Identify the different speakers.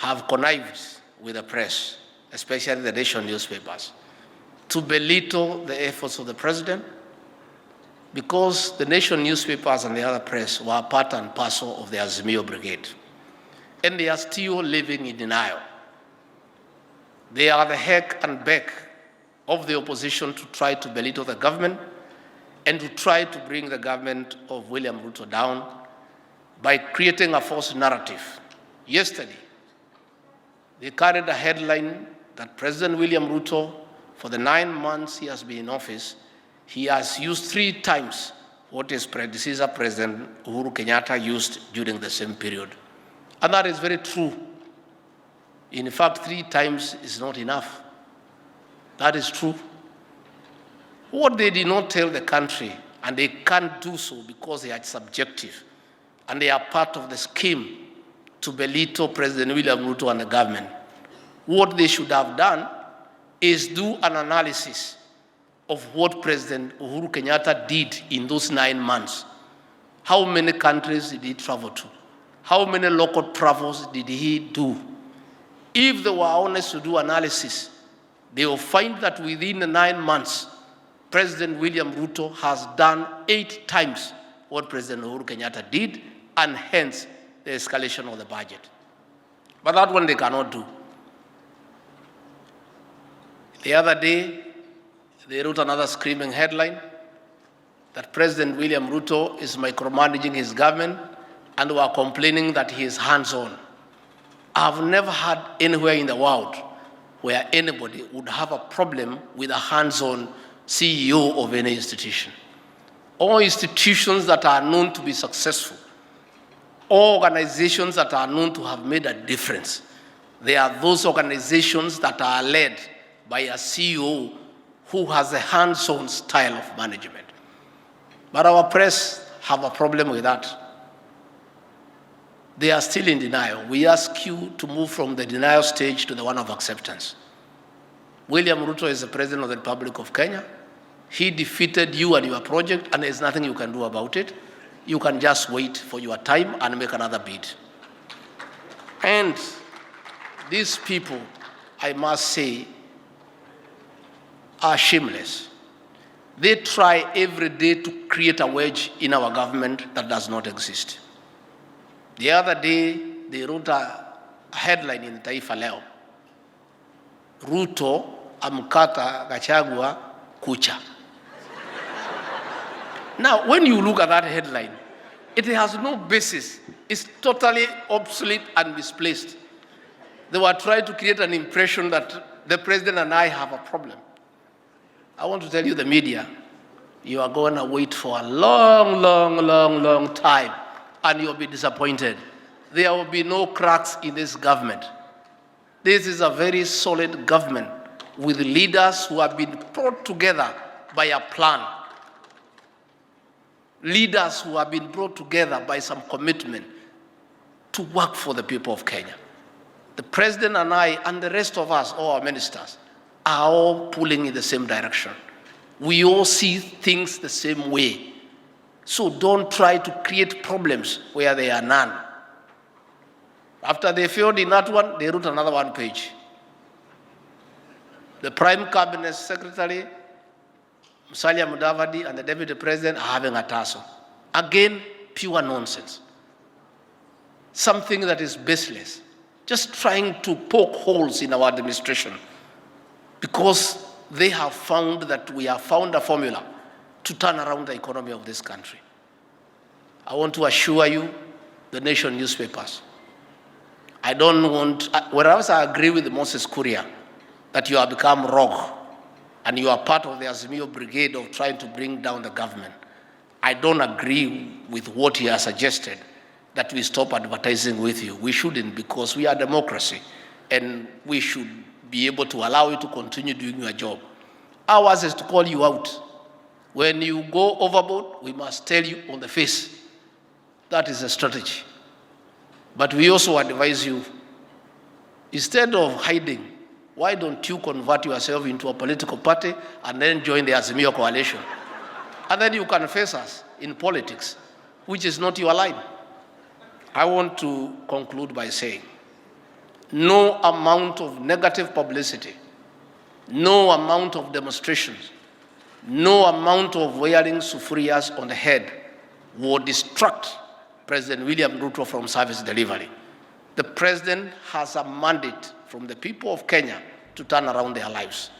Speaker 1: have connived with the press, especially the nation newspapers, to belittle the efforts of the president, because the nation newspapers and the other press were part and parcel of the Azimio Brigade. And they are still living in denial. They are the heck and beck of the opposition to try to belittle the government and to try to bring the government of William Ruto down by creating a false narrative. Yesterday, they carried a headline that President William Ruto, for the 9 months he has been in office, he has used 3 times what his predecessor, President Uhuru Kenyatta, used during the same period. And that is very true. In fact, 3 times is not enough. That is true. What they did not tell the country, and they can't do so because they are subjective, and they are part of the scheme to belittle President William Ruto and the government. What they should have done is do an analysis of what President Uhuru Kenyatta did in those 9 months. How many countries did he travel to? How many local travels did he do? If they were honest to do analysis, they will find that within the 9 months, President William Ruto has done 8 times what President Uhuru Kenyatta did, and hence the escalation of the budget. But that one they cannot do. The other day, they wrote another screaming headline that President William Ruto is micromanaging his government, and were complaining that he is hands-on. I've never heard anywhere in the world where anybody would have a problem with a hands-on CEO of any institution. All institutions that are known to be successful, all organizations that are known to have made a difference, they are those organizations that are led by a CEO who has a hands-on style of management. But our press have a problem with that. They are still in denial. We ask you to move from the denial stage to the one of acceptance. William Ruto is the President of the Republic of Kenya. He defeated you and your project, and there's nothing you can do about it. You can just wait for your time and make another bid. And these people, I must say, are shameless. They try every day to create a wedge in our government that does not exist. The other day, they wrote a headline in Taifa Leo, Ruto amkata Gachagua kucha. Now, when you look at that headline, it has no basis. It's totally obsolete and misplaced. They were trying to create an impression that the president and I have a problem. I want to tell you, the media, you are going to wait for a long time, and you'll be disappointed. There will be no cracks in this government. This is a very solid government with leaders who have been brought together by a plan. Leaders who have been brought together by some commitment to work for the people of Kenya. The president and I and the rest of us, all our ministers, are all pulling in the same direction. We all see things the same way. So don't try to create problems where there are none. After they failed in that one, they wrote another 1 page. The Prime Cabinet Secretary, Musalia Mudavadi, and the Deputy President are having a tussle. Again, pure nonsense. Something that is baseless. Just trying to poke holes in our administration because they have found that we have found a formula to turn around the economy of this country. I want to assure you, the nation newspapers, I don't want, whereas I agree with Moses Kuria that you have become rogue and you are part of the Azimio Brigade of trying to bring down the government, I don't agree with what he has suggested, that we stop advertising with you. We shouldn't, because we are democracy and we should be able to allow you to continue doing your job. Ours is to call you out. When you go overboard, we must tell you on the face. That is a strategy. But we also advise you, instead of hiding, why don't you convert yourself into a political party and then join the Azimio coalition? And then you can face us in politics, which is not your line. I want to conclude by saying, no amount of negative publicity, no amount of demonstrations, no amount of wearing sufurias on the head will distract President William Ruto from service delivery. The president has a mandate from the people of Kenya to turn around their lives.